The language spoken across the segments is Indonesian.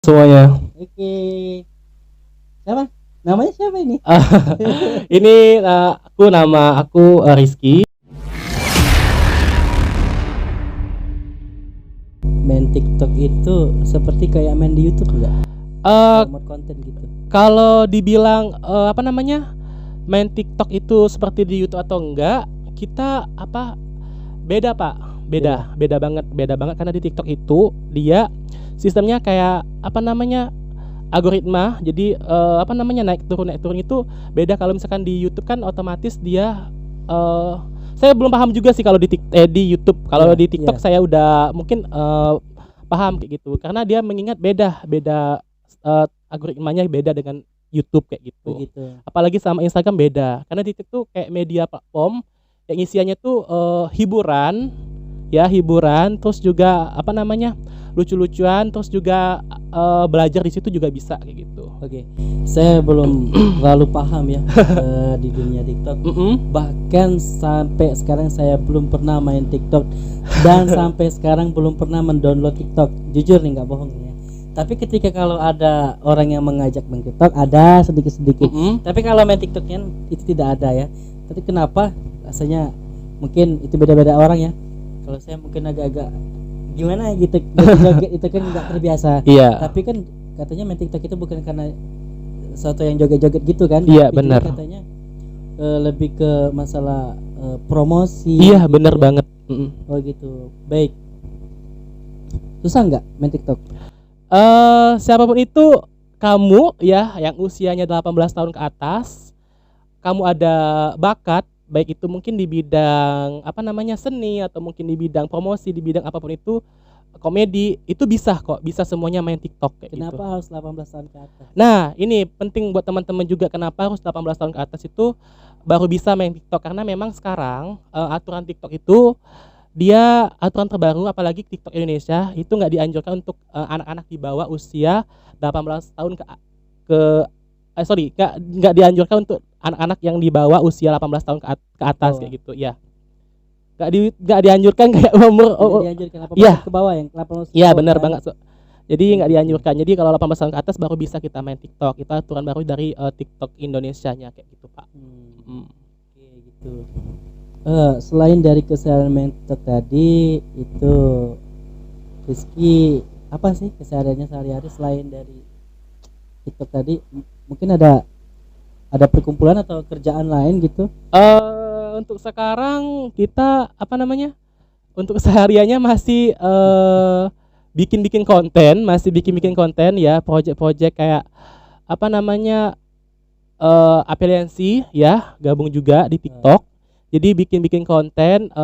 Semuanya. Oke. Siapa? Namanya siapa ini? Ini nama aku Rizky. Main TikTok itu seperti kayak main di YouTube enggak? Eh Promote konten gitu. Kalau dibilang main TikTok itu seperti di YouTube atau enggak, kita beda Pak, beda banget karena di TikTok itu dia sistemnya kayak algoritma. Jadi naik turun itu beda. Kalau misalkan di YouTube kan otomatis dia eh saya belum paham juga sih kalau di YouTube. Kalau Iya, di TikTok iya. saya udah mungkin paham kayak gitu karena dia mengingat beda algoritmanya beda dengan YouTube kayak gitu. Begitu. Apalagi sama Instagram beda. Karena di TikTok tuh kayak media platform yang isiannya tuh hiburan, ya hiburan, terus juga lucu-lucuan, terus juga belajar di situ juga bisa kayak gitu. Oke. Saya belum terlalu paham ya di dunia TikTok. Bahkan sampai sekarang saya belum pernah main TikTok dan sampai sekarang belum pernah mendownload TikTok. Jujur nih, nggak bohong ya. Tapi ketika kalau ada orang yang mengajak main TikTok, ada sedikit-sedikit. Tapi kalau main TikToknya itu tidak ada ya. Tapi kenapa? Rasanya mungkin itu beda-beda orang ya. Kalau saya mungkin agak-agak gimana gitu, joget itu kan nggak terbiasa. Iya. Tapi kan katanya main TikTok itu bukan karena sesuatu yang joget-joget gitu kan? Iya, Tapi benar. juga katanya lebih ke masalah promosi. Iya, gitu benar ya. banget. Oh gitu. Baik. Susah nggak main TikTok? Siapapun itu, kamu ya yang usianya 18 tahun ke atas, kamu ada bakat, baik itu mungkin di bidang seni atau mungkin di bidang promosi, di bidang apapun itu, komedi, itu bisa kok, bisa semuanya main TikTok kayak gitu. Kenapa harus 18 tahun ke atas? Nah, ini penting buat teman-teman juga, kenapa harus 18 tahun ke atas itu baru bisa main TikTok, karena memang sekarang aturan TikTok itu dia aturan terbaru, apalagi TikTok Indonesia itu nggak dianjurkan untuk anak-anak di bawah usia 18 tahun ke nggak dianjurkan untuk anak-anak yang di bawah usia 18 tahun ke atas kayak gitu ya. Nggak dianjurkan kayak umur Dianjurkan 18 iya. ke bawah yang 18 Iya, ke bawah benar kan? banget. Jadi nggak dianjurkan. Jadi kalau 18 tahun ke atas baru bisa kita main TikTok. Itu aturan baru dari TikTok Indonesianya kayak gitu, Pak. Oke gitu. Selain dari keseharian main TikTok tadi itu, Rizky apa sih kesehariannya sehari-hari selain dari TikTok tadi? Mungkin ada perkumpulan atau kerjaan lain gitu? Untuk sekarang kita untuk sehariannya masih bikin konten ya, project-project kayak afiliasi ya, gabung juga di TikTok. Jadi bikin konten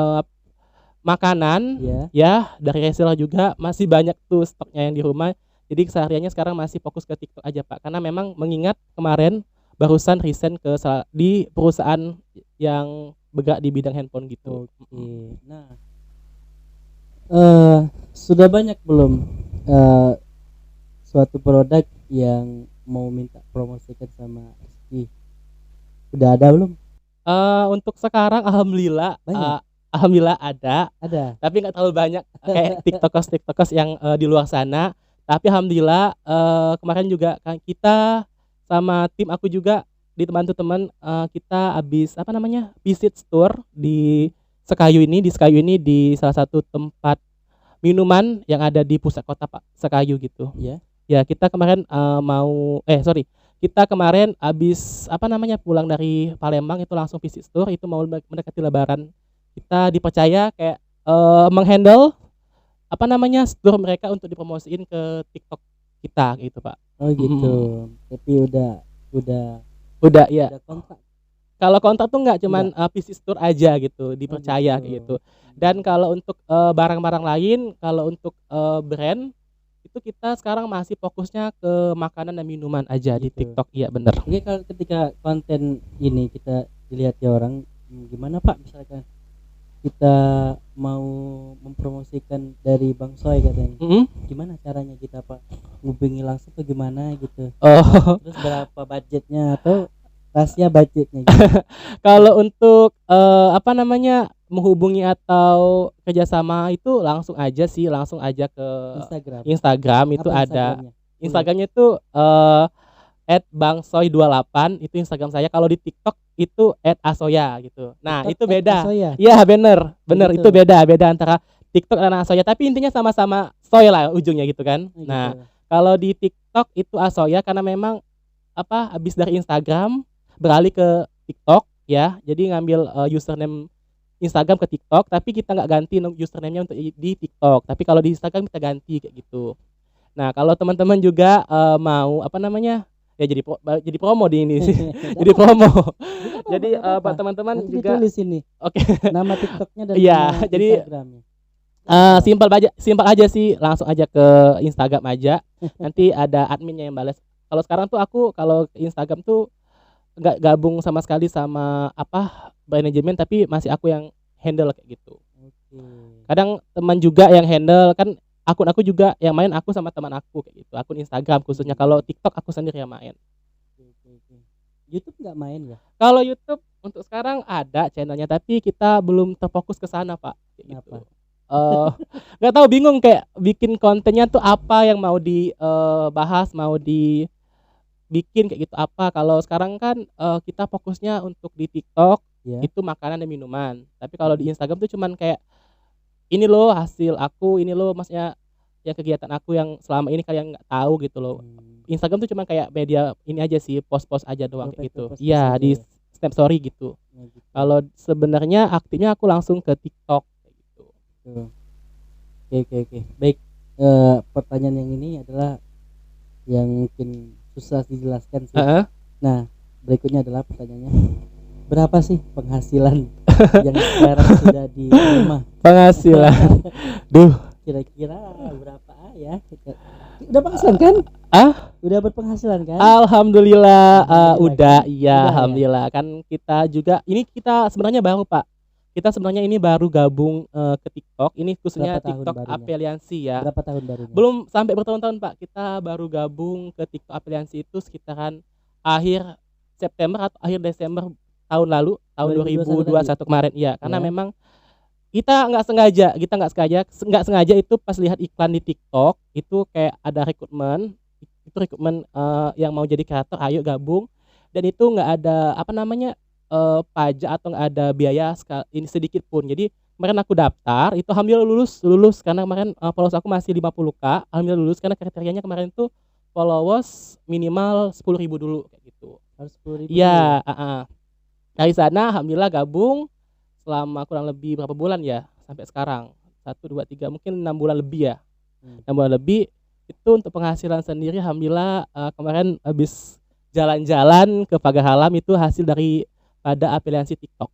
makanan ya, dari reseller juga masih banyak tuh stoknya yang di rumah. Jadi kesehariannya sekarang masih fokus ke TikTok aja, Pak, karena memang mengingat kemarin barusan resign di perusahaan yang bergerak di bidang handphone gitu. Oke. Nah, sudah banyak belum suatu produk yang mau minta promosikan sama Rizky? Udah ada belum? Untuk sekarang alhamdulillah Banyak. alhamdulillah ada. Ada. Tapi nggak terlalu banyak kayak tiktokers yang di luar sana. Tapi alhamdulillah kemarin juga kan kita sama tim aku juga dibantu teman, kita habis visit store di Sekayu ini di salah satu tempat minuman yang ada di pusat kota, Pak, Sekayu gitu. Iya. Ya, kita kemarin kita kemarin habis pulang dari Palembang, itu langsung visit store, itu mau mendekati lebaran. Kita dipercaya kayak menghandle store mereka untuk dipromosiin ke TikTok kita gitu, Pak. Oh gitu. Tapi Udah ya. udah kontrak. Kalau kontrak tuh nggak cuman visit store aja gitu, dipercaya kayak gitu. Dan kalau untuk barang-barang lain, kalau untuk brand itu kita sekarang masih fokusnya ke makanan dan minuman aja di TikTok. Iya, bener. Oke, kalau ketika konten ini kita dilihat ya orang, gimana Pak misalkan kita mau mempromosikan dari Bang Soy katanya, gimana caranya kita Pak ngubungi langsung atau gimana gitu? Terus berapa budgetnya atau rahasia budgetnya gitu? Kalau untuk menghubungi atau kerjasama itu langsung aja ke Instagram itu ada. Instagramnya itu @bangsoy28 itu Instagram saya. Kalau di TikTok itu @asoya gitu. Nah, TikTok itu beda. Asoya. Iya, bener Gitu. itu beda antara TikTok dan asoya, tapi intinya sama-sama soy lah ujungnya gitu kan. Nah, Gitu. kalau di TikTok itu asoya karena memang habis dari Instagram beralih ke TikTok ya. Jadi ngambil username Instagram ke TikTok, tapi kita nggak ganti username-nya untuk di TikTok. Tapi kalau di Instagram kita ganti kayak gitu. Nah, kalau teman-teman juga mau apa namanya? Ya jadi promo di ini sih. Jadi promo. Jadi buat teman-teman Nanti juga ditulis ini oke. nama TikToknya dan Iya, nama jadi Instagramnya. simpel aja sih, langsung aja ke Instagram aja. Nanti ada adminnya yang balas. Kalau sekarang tuh aku kalau ke Instagram tuh nggak gabung sama sekali sama manajemen, tapi masih aku yang handle kayak gitu. Oke. Kadang teman juga yang handle kan, akun aku juga yang main aku sama teman aku kayak gitu. Akun Instagram khususnya. Kalau TikTok aku sendiri yang main. Oke. YouTube nggak main ya? Kalau YouTube untuk sekarang ada channelnya, tapi kita belum terfokus ke sana, Pak. Kayak gitu. Nggak tahu, bingung kayak bikin kontennya tuh apa yang mau dibahas, mau dibikin kayak gitu apa. Kalau sekarang kan kita fokusnya untuk di TikTok itu makanan dan minuman. Tapi kalau di Instagram tuh cuman kayak ini loh hasil aku, ini loh maksudnya ya kegiatan aku yang selama ini kalian nggak tahu gitu loh. Instagram tuh cuma kayak media ini aja sih, post-post aja doang kayak gitu. Iya, di Snap Story gitu. Kalau sebenarnya aktifnya aku langsung ke TikTok kayak gitu. Oke. Baik, pertanyaan yang ini adalah yang mungkin susah dijelaskan sih. Nah, berikutnya adalah pertanyaannya, berapa sih penghasilan yang sekarang sudah diterima? Penghasilan, Kira-kira berapa ya? Udah penghasilan kan? Udah berpenghasilan kan? Alhamdulillah, udah ya? alhamdulillah. Kan kita juga ini kita sebenarnya baru, Pak. Kita sebenarnya ini baru gabung ke TikTok. Ini khususnya TikTok Afiliansi ya. Berapa tahun barunya? Belum sampai bertahun-tahun, Pak. Kita baru gabung ke TikTok Afiliansi itu sekitaran akhir September atau akhir Desember tahun lalu, tahun 2021 kemarin. Iya, karena memang kita nggak sengaja itu pas lihat iklan di TikTok itu kayak ada rekrutmen yang mau jadi kreator, ayo gabung. Dan itu nggak ada pajak atau nggak ada biaya ini sedikit pun. Jadi kemarin aku daftar itu alhamdulillah lulus karena kemarin followers aku masih 50k. Alhamdulillah lulus karena kriterianya kemarin tuh followers minimal 10.000 dulu kayak gitu. Harus 10.000. Iya, dari sana alhamdulillah gabung selama kurang lebih berapa bulan ya sampai sekarang, 1 2 3 mungkin 6 bulan lebih ya. 6 bulan lebih. Itu untuk penghasilan sendiri alhamdulillah kemarin habis jalan-jalan ke Pagar Alam itu hasil dari pada afiliasi TikTok.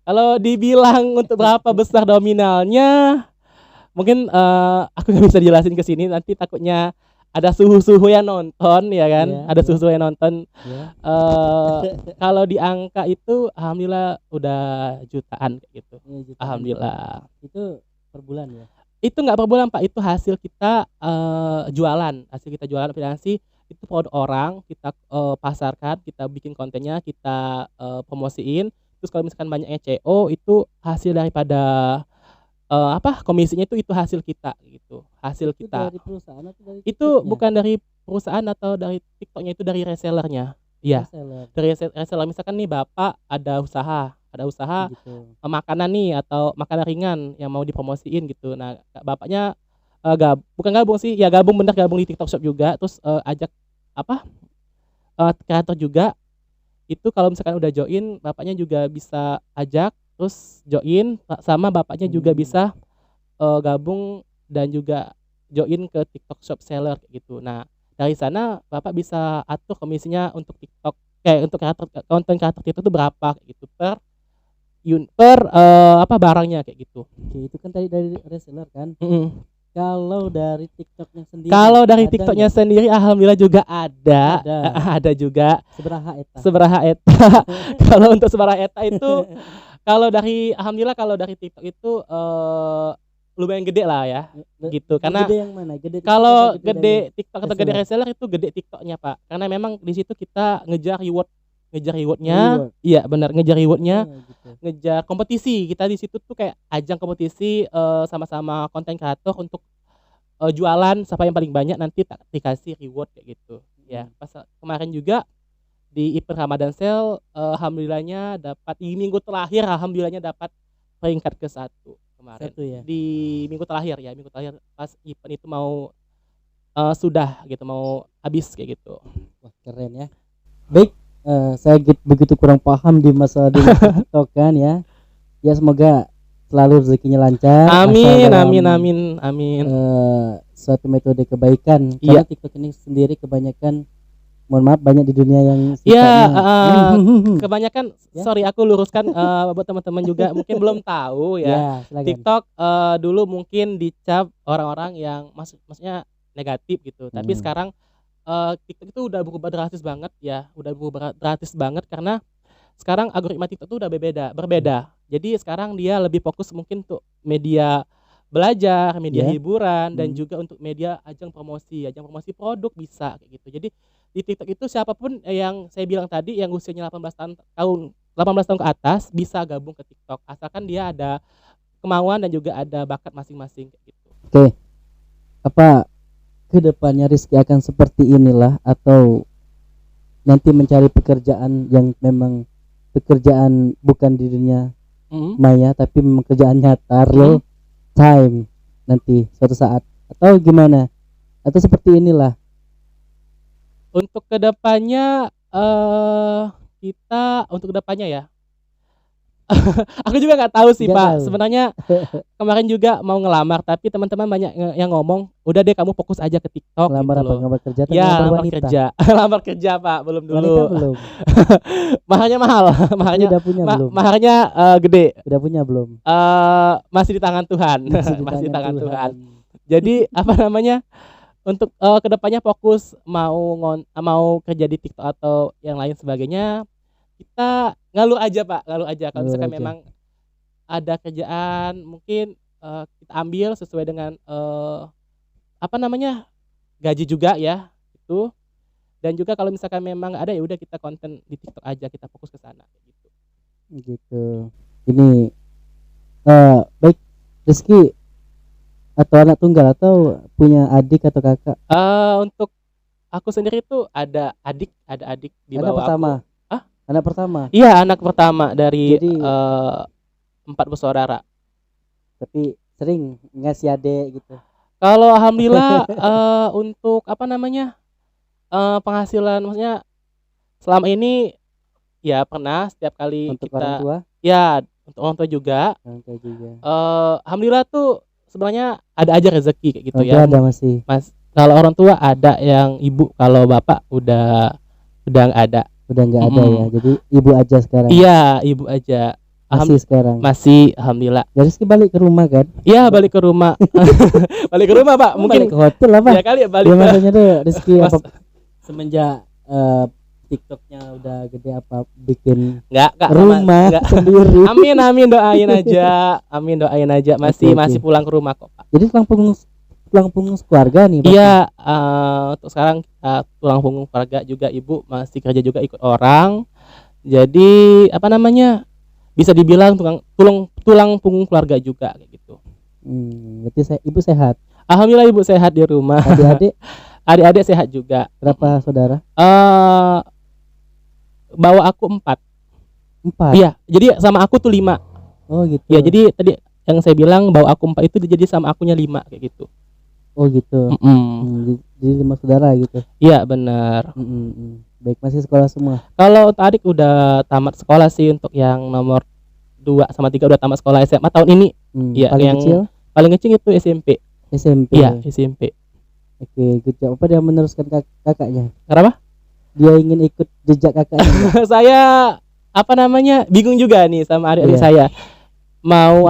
Kalau dibilang untuk berapa besar nominalnya mungkin aku nggak bisa jelasin ke sini, nanti takutnya ada suhu-suhu yang nonton ya kan, ada suhu-suhu yang nonton. Kalau di angka itu alhamdulillah udah jutaan kayak gitu. Alhamdulillah. Itu per bulan ya? Itu nggak per bulan, Pak. Itu hasil kita jualan afiliasi itu produk orang kita pasarkan, kita bikin kontennya, kita promosiin. Terus kalau misalkan banyaknya CO itu hasil daripada komisinya itu hasil kita gitu. Hasil itu kita. Dari perusahaan atau dari itu bukan dari perusahaan atau dari TikToknya, itu dari resellernya. Iya. Dari reseller. Misalkan nih Bapak ada usaha gitu. Makanan nih atau makanan ringan yang mau dipromosiin gitu. Nah, Bapaknya bukan gabung sih, ya gabung di TikTok Shop juga. Terus ajak kreator juga. Itu kalau misalkan udah join, Bapaknya juga bisa ajak terus join, sama Bapaknya juga bisa gabung dan juga join ke TikTok Shop seller gitu. Nah, dari sana Bapak bisa atur komisinya untuk TikTok untuk konten kreator itu berapa gitu per barangnya kayak gitu. Oke, itu kan tadi dari reseller kan? Kalau dari TikToknya sendiri? Sendiri alhamdulillah juga ada juga. Seberaha eta. Kalau untuk seberaha eta itu alhamdulillah kalau dari TikTok itu lumayan gede lah ya gitu. Karena gede yang mana? Kalau gede TikTok atau gede reseller itu gede TikToknya, Pak. Karena memang di situ kita ngejar rewardnya. Iya benar, ngejar rewardnya, ngejar kompetisi. Kita di situ tuh kayak ajang kompetisi sama-sama konten kreator untuk jualan siapa yang paling banyak nanti dikasih reward kayak gitu. Ya, pas kemarin juga di event Ramadan Sale, alhamdulillahnya dapat di minggu terakhir alhamdulillahnya dapat peringkat ke-1 kemarin. Satu ya. Di minggu terakhir pas event itu mau sudah gitu, mau habis kayak gitu. Wah, keren ya. Baik, saya begitu kurang paham di masalah TikTok kan ya. Ya semoga selalu rezekinya lancar. Amin, asal amin, dalam, amin, amin. Suatu metode kebaikan. Karena TikTok ini sendiri kebanyakan, mohon maaf, banyak di dunia yang kebanyakan sorry aku luruskan buat teman-teman juga mungkin belum tahu ya. TikTok dulu mungkin dicap orang-orang yang maksudnya negatif gitu. Tapi sekarang TikTok itu udah berubah drastis banget ya, karena sekarang algoritma TikTok itu udah berbeda. Jadi sekarang dia lebih fokus mungkin untuk media belajar, media hiburan, dan juga untuk media ajang promosi produk bisa kayak gitu. Jadi di TikTok itu siapapun yang saya bilang tadi yang usianya 18 tahun ke atas bisa gabung ke TikTok asalkan dia ada kemauan dan juga ada bakat masing-masing kayak gitu. Oke. Apa kedepannya Rizky akan seperti inilah atau nanti mencari pekerjaan yang memang pekerjaan bukan di dunia maya tapi memang kerjaan nyata real time nanti suatu saat, atau gimana, atau seperti inilah untuk kedepannya? Untuk kedepannya ya aku juga nggak tahu sih Pak. Sebenarnya kemarin juga mau ngelamar tapi teman-teman banyak yang ngomong udah deh kamu fokus aja ke TikTok. Lamar gitu apa? Lamar kerja? Ya lamar kerja. Lamar kerja Pak, belum dulu. Wanita belum. Mahalnya mahal. Udah punya belum? Mahalnya gede. Udah punya belum? Masih di tangan Tuhan. Masih di tangan Tuhan. Jadi apa namanya? Untuk kedepannya fokus mau kerja di TikTok atau yang lain sebagainya, kita ngalu aja Pak, kalau misalkan memang ada kerjaan mungkin kita ambil sesuai dengan gaji juga ya itu. Dan juga kalau misalkan memang ada ya udah kita konten di TikTok aja, kita fokus ke sana gitu. Ini baik, Rizky atau anak tunggal atau punya adik atau kakak? Untuk aku sendiri tuh ada adik di bawah pertama. Aku. Anak pertama? Iya, anak pertama dari 4 bersaudara. Tapi sering ngasih adik gitu? Kalau alhamdulillah untuk penghasilan maksudnya selama ini ya pernah setiap kali untuk kita orang tua? Ya, untuk orang tua juga. Alhamdulillah tuh sebenarnya ada aja rezeki kayak gitu ya. Ada masih. Kalau orang tua ada yang ibu, kalau bapak udah nggak ada. Udah nggak ada ya. Jadi ibu aja sekarang. Iya, ibu aja. Masih sekarang. Masih alhamdulillah. Ya Rizky balik ke rumah kan? Iya, balik ke rumah. Balik ke rumah Pak. Mungkin balik ke hotel apa? Ya kali balik. Ya maksudnya tuh Rizky apa semenjak TikToknya udah gede apa bikin rumah sendiri? Amin doain aja. Masih pulang ke rumah kok Pak. Jadi tulang punggung keluarga nih? Iya, untuk sekarang tulang punggung keluarga juga, ibu masih kerja juga ikut orang. Jadi bisa dibilang tulang punggung keluarga juga kayak gitu. Berarti ibu sehat? Alhamdulillah ibu sehat di rumah. Adik-adik sehat juga. Berapa saudara? Bawa aku 4. Iya, jadi sama aku tuh 5. Oh gitu. Ya, jadi tadi yang saya bilang bawa aku 4 itu jadi sama akunya 5 kayak gitu. Oh gitu. Jadi 5 saudara gitu. Iya benar. Baik, masih sekolah semua? Kalau untuk adik udah tamat sekolah sih, untuk yang nomor 2 sama 3 udah tamat sekolah SMA tahun ini. Ya, paling kecil? Paling kecil itu SMP. Iya, SMP. Oke, good job. Apa dia meneruskan kakaknya? Kenapa? Dia ingin ikut jejak kakaknya. Saya bingung juga nih sama adik-adik saya. Mau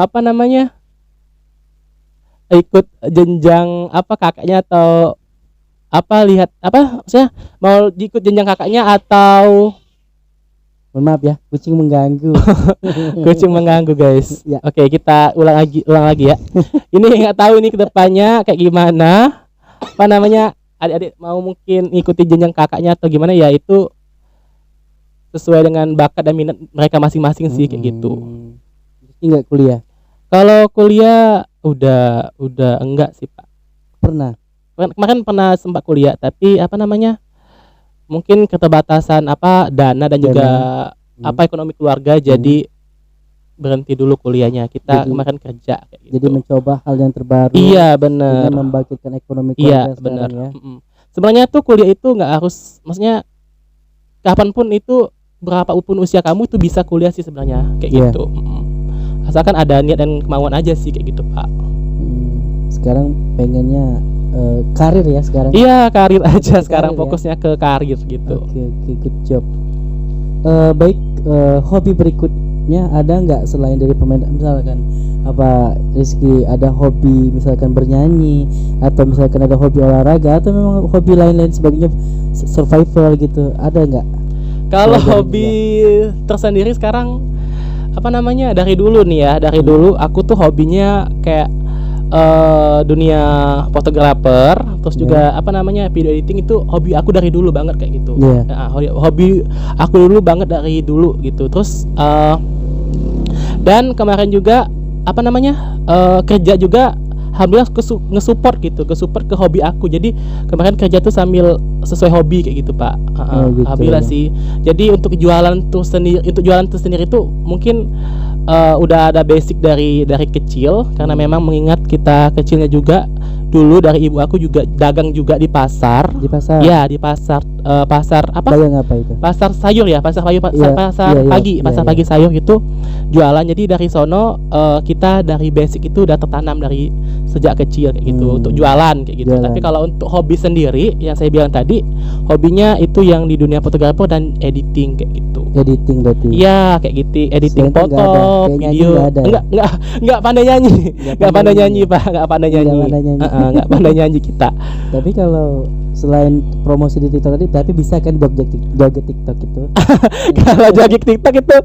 ikut jenjang kakaknya atau maksudnya mau ikut jenjang kakaknya atau mohon maaf ya, kucing mengganggu. Kucing mengganggu guys. Ya. Oke, kita ulang lagi ya. Ini nggak tahu ini kedepannya kayak gimana. Adik-adik mau mungkin ikuti jenjang kakaknya atau gimana ya, itu sesuai dengan bakat dan minat mereka masing-masing sih kayak gitu. Enggak kuliah? Kalau kuliah udah enggak sih Pak. Pernah. Kemarin pernah sempat kuliah, tapi apa namanya, mungkin keterbatasan dana dan juga ekonomi keluarga, jadi berhenti dulu kuliahnya. Kita kemarin kerja kayak gitu. Jadi mencoba hal yang terbaru. Iya benar. Dengan membangkitkan ekonomi keluarga. Iya benar. Ya. Sebenarnya tuh kuliah itu nggak harus, maksudnya kapanpun itu, berapapun usia kamu itu bisa kuliah sih sebenarnya kayak gitu. Asalkan ada niat dan kemauan aja sih kayak gitu Pak. Sekarang pengennya karir ya sekarang. Iya karir aja sekarang, karir, fokusnya ke karir gitu. Oke, good job. Baik, hobi berikutnya ada nggak selain dari permainan, misalkan Rizky ada hobi misalkan bernyanyi, atau misalkan ada hobi olahraga, atau memang hobi lain-lain sebagainya, survival gitu, ada nggak? Kalau hobi tersendiri sekarang dari dulu nih ya, dari dulu aku tuh hobinya kayak dunia fotografer, terus juga video editing, itu hobi aku dari dulu banget kayak gitu. Hobi aku dulu banget dari dulu gitu. Terus dan kemarin juga kerja juga alhamdulillah nge-support gitu, ke hobi aku. Jadi kemarin kerja tuh sambil sesuai hobi kayak gitu Pak. Gitu, alhamdulillah sih. Jadi untuk jualan tuh sendiri tuh mungkin udah ada basic dari kecil, karena memang mengingat kita kecilnya juga dulu dari ibu aku juga dagang juga di pasar. Di pasar. Ya, di pasar pasar apa? Dagang apa itu? Pasar sayur ya, pasar pagi sayur gitu jualan. Jadi dari sono kita dari basic itu udah tertanam dari sejak kecil kayak gitu untuk jualan kayak gitu. Tapi kalau untuk hobi sendiri yang saya bilang tadi, hobinya itu yang di dunia fotografer dan editing kayak gitu. Editing berarti. Iya, kayak gitu, editing foto, video. Enggak pandai nyanyi. Enggak pandai nyanyi, Pak. Enggak pandai nyanyi. Enggak pandai nyanyi kita. Tapi kalau selain promosi di TikTok tadi, tapi bisa kan joget TikTok itu? Kalau joget TikTok itu,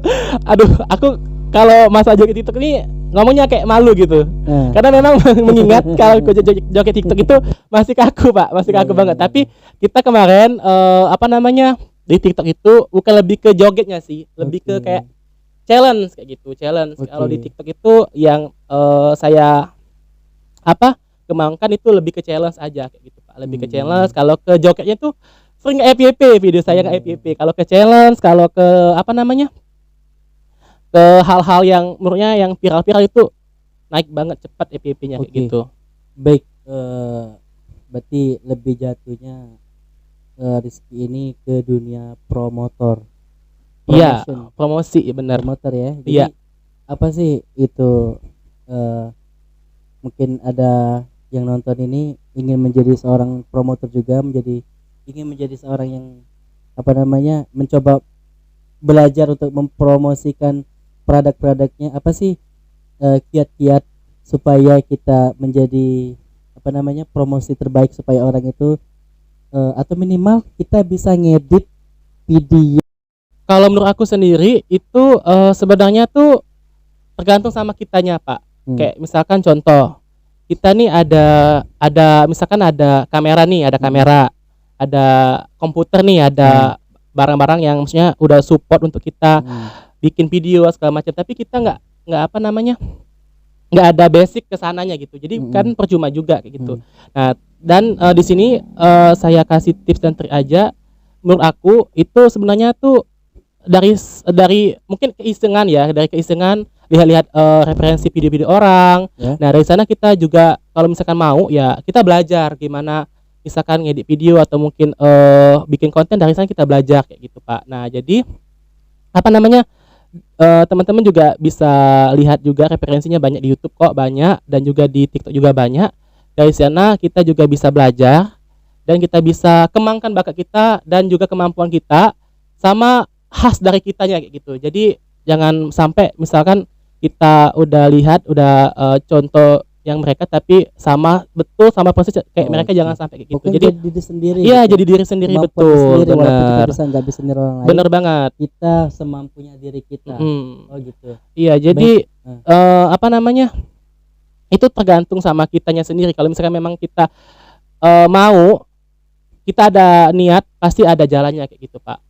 aduh, aku kalau masa joget TikTok ini ngomongnya kayak malu gitu. Karena memang mengingat kalau joget TikTok itu masih kaku Pak, masih kaku banget. Tapi kita kemarin di TikTok itu bukan lebih ke jogetnya sih, lebih ke kayak challenge kayak gitu, challenge. Kalau di TikTok itu yang saya kembangkan itu lebih ke challenge aja kayak gitu Pak, lebih ke challenge. Kalau ke jogetnya tuh sering FYP, video saya nggak FYP. Kalau ke challenge, kalau ke ke hal-hal yang menurutnya yang viral-viral itu naik banget cepat FYP-nya kayak gitu. Baik, berarti lebih jatuhnya Rizky ini ke dunia promotor. Iya, promosi benar. Promotor ya. Iya. Apa sih itu? Mungkin ada yang nonton ini ingin menjadi seorang promotor juga, ingin menjadi seorang yang mencoba belajar untuk mempromosikan produk-produknya. Apa sih kiat-kiat supaya kita menjadi promosi terbaik, supaya orang itu atau minimal kita bisa ngedit video. Kalau menurut aku sendiri itu sebenarnya tuh tergantung sama kitanya Pak. Kayak misalkan contoh, kita nih ada misalkan ada kamera nih, ada komputer nih, ada barang-barang yang maksudnya udah support untuk kita bikin video segala macam, tapi kita nggak ada basic kesananya gitu. Jadi kan percuma juga kayak gitu. Nah, dan di sini saya kasih tips dan trik aja. Menurut aku itu sebenarnya tuh dari mungkin keisengan ya, lihat-lihat referensi video-video orang. Nah, dari sana kita juga kalau misalkan mau ya kita belajar gimana misalkan ngedit video atau mungkin bikin konten. Dari sana kita belajar kayak gitu Pak. Nah, jadi teman-teman juga bisa lihat juga referensinya banyak di YouTube kok, banyak, dan juga di TikTok juga banyak. Dari sana kita juga bisa belajar dan kita bisa kembangkan bakat kita dan juga kemampuan kita sama khas dari kitanya kayak gitu. Jadi jangan sampai misalkan kita udah lihat contoh yang mereka tapi sama persis kayak mereka, jangan sampai kayak gitu. Jadi diri sendiri. Iya, jadi diri sendiri, betul. Benar. Kita nggak bisa niru orang lain. Benar banget. Kita semampunya diri kita. Oh gitu. Iya, jadi itu tergantung sama kitanya sendiri. Kalau misalkan memang kita mau, kita ada niat, pasti ada jalannya kayak gitu Pak.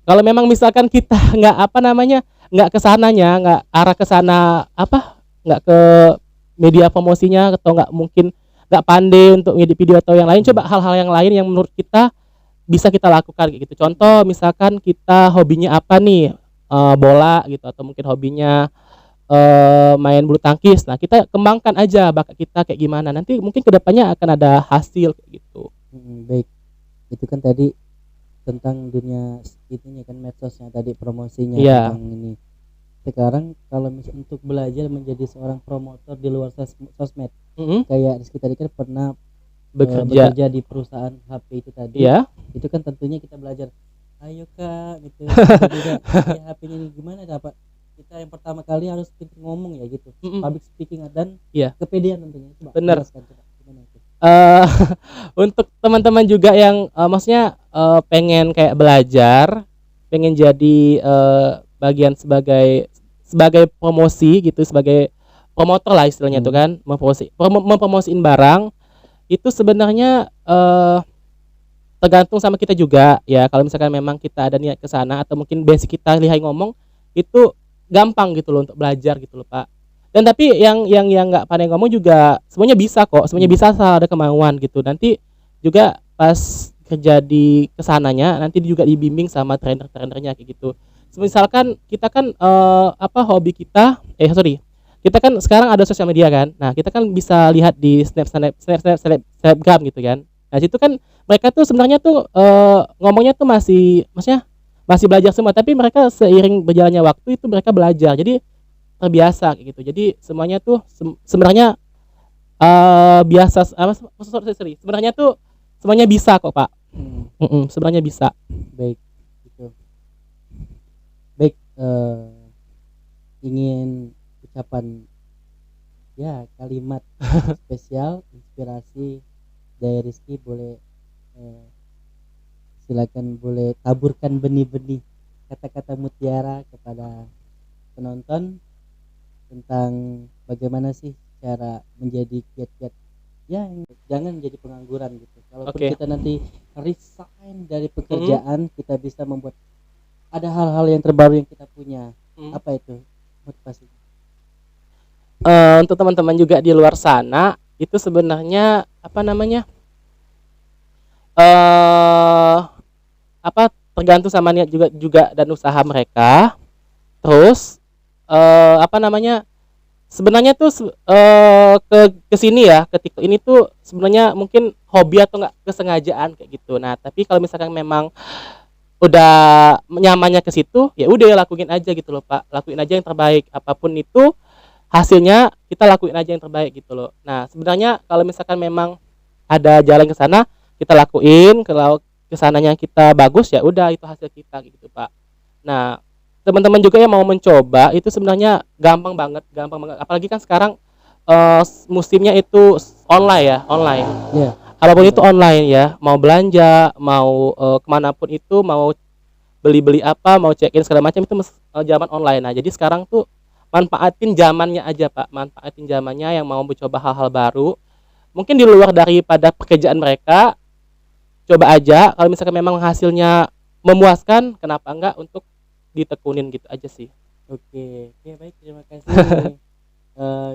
Kalau memang misalkan kita nggak kesananya, nggak arah ke sana, nggak ke media promosinya, atau nggak mungkin nggak pandai untuk ngedit video atau yang lain, coba hal-hal yang lain yang menurut kita bisa kita lakukan kayak gitu. Contoh misalkan kita hobinya apa nih, bola gitu, atau mungkin hobinya main bulu tangkis. Nah, kita kembangkan aja bakat kita kayak gimana. Nanti mungkin kedepannya akan ada hasil kayak gitu. Baik, itu kan tadi tentang dunia itunya kan, medsosnya tadi, promosinya Iya. tentang ini. Sekarang kalau misalnya untuk belajar menjadi seorang promotor di luar sosmed, kayak Rizky tadi kan pernah bekerja di perusahaan HP itu tadi. Iya. Itu kan tentunya kita belajar, ayo kak gitu. Juga ya, HP-nya ini gimana dapat, kita yang pertama kali harus pintar ngomong ya gitu, public speaking dan kepedean tentunya. Coba bener. Jelaskan, coba gimana itu. Untuk teman-teman juga yang maksudnya pengen kayak belajar, pengen jadi bagian sebagai promosi gitu, sebagai promotor lah istilahnya tuh kan, mempromosiin barang itu sebenarnya tergantung sama kita juga ya. Kalau misalkan memang kita ada niat ke sana atau mungkin basic kita lihai ngomong, itu gampang gitu loh untuk belajar gitu loh Pak. Dan tapi yang nggak pandai ngomong juga semuanya bisa kok, semuanya bisa asal ada kemauan gitu. Nanti juga pas kerja di kesananya nanti juga dibimbing sama trainer-trainernya kayak gitu. Misalkan kita kan hobi kita kita kan sekarang ada sosial media kan. Nah, kita kan bisa lihat di Snapgram gitu kan. Nah, situ kan mereka tuh sebenarnya tuh ngomongnya tuh maksudnya masih belajar semua, tapi mereka seiring berjalannya waktu itu mereka belajar. Jadi terbiasa kayak gitu. Jadi semuanya tuh sebenarnya biasa sebenarnya tuh semuanya bisa kok, Pak. Sebenarnya bisa. Baik, gitu. Baik, ingin ucapan ya kalimat spesial inspirasi dari Rizky, boleh silakan, boleh taburkan benih-benih kata-kata mutiara kepada penonton tentang bagaimana sih cara menjadi kiat-kiat ya, jangan menjadi pengangguran gitu. Kalaupun kita nanti resign dari pekerjaan, kita bisa membuat ada hal-hal yang terbaru yang kita punya. Apa itu motivasi? Untuk teman-teman juga di luar sana itu sebenarnya tergantung sama niat juga dan usaha mereka. Terus sebenarnya tuh ke sini ya, ke TikTok ini tuh sebenarnya mungkin hobi atau nggak kesengajaan kayak gitu. Nah, tapi kalau misalkan memang udah nyamannya ke situ, ya udah lakuin aja gitu loh Pak. Lakuin aja yang terbaik, apapun itu hasilnya kita lakuin aja yang terbaik gitu loh. Nah, sebenarnya kalau misalkan memang ada jalan ke sana, kita lakuin. Kalau kesananya kita bagus, ya udah itu hasil kita gitu Pak. Nah, teman-teman juga yang mau mencoba itu sebenarnya gampang banget. Apalagi kan sekarang musimnya itu online. Apapun itu online ya, mau belanja, mau kemanapun itu, mau beli apa, mau check-in segala macam itu zaman online. Nah, jadi sekarang tuh manfaatin zamannya aja Pak, manfaatin zamannya yang mau mencoba hal-hal baru. Mungkin di luar daripada pekerjaan mereka, coba aja. Kalau misalkan memang hasilnya memuaskan, kenapa enggak untuk ditekunin gitu aja sih. Oke, baik, terima kasih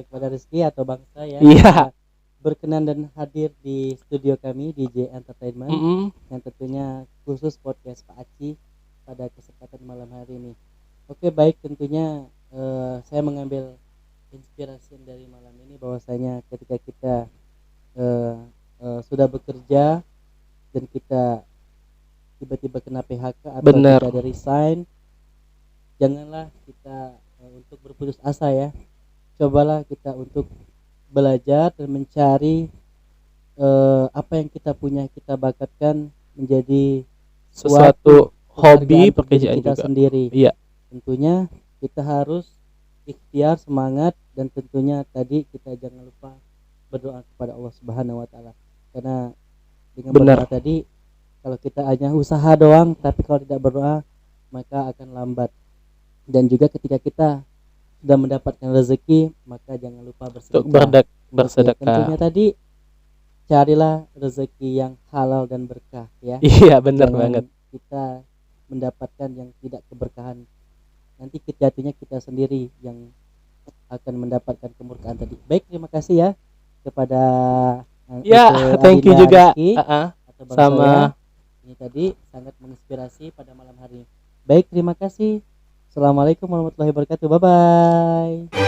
kepada Rizky atau Bangsa ya. Iya. Berkenan dan hadir di studio kami DJ Entertainment yang tentunya khusus podcast Pak Aci pada kesempatan malam hari ini. Oke, baik, tentunya saya mengambil inspirasi dari malam ini bahwasanya ketika kita sudah bekerja dan kita tiba-tiba kena PHK atau kita ada resign, janganlah kita untuk berputus asa ya. Cobalah kita untuk belajar dan mencari apa yang kita punya, kita bakatkan menjadi suatu hobi pekerjaan kita juga sendiri. Iya. Tentunya kita harus ikhtiar, semangat, dan tentunya tadi kita jangan lupa berdoa kepada Allah Subhanahu wa taala. Karena dengan berdoa tadi, kalau kita hanya usaha doang tapi kalau tidak berdoa maka akan lambat. Dan juga ketika kita sudah mendapatkan rezeki, maka jangan lupa bersedekah. Tentunya tadi carilah rezeki yang halal dan berkah ya. Iya, benar banget. Kita mendapatkan yang tidak keberkahan, nanti jatuhnya kita sendiri yang akan mendapatkan kemurkaan tadi. Baik, terima kasih ya kepada Ya, untuk thank you Adinda juga. Rizky atau Bang Sama. Soya. Ini tadi sangat menginspirasi pada malam hari ini. Baik, terima kasih. Assalamualaikum warahmatullahi wabarakatuh. Bye bye.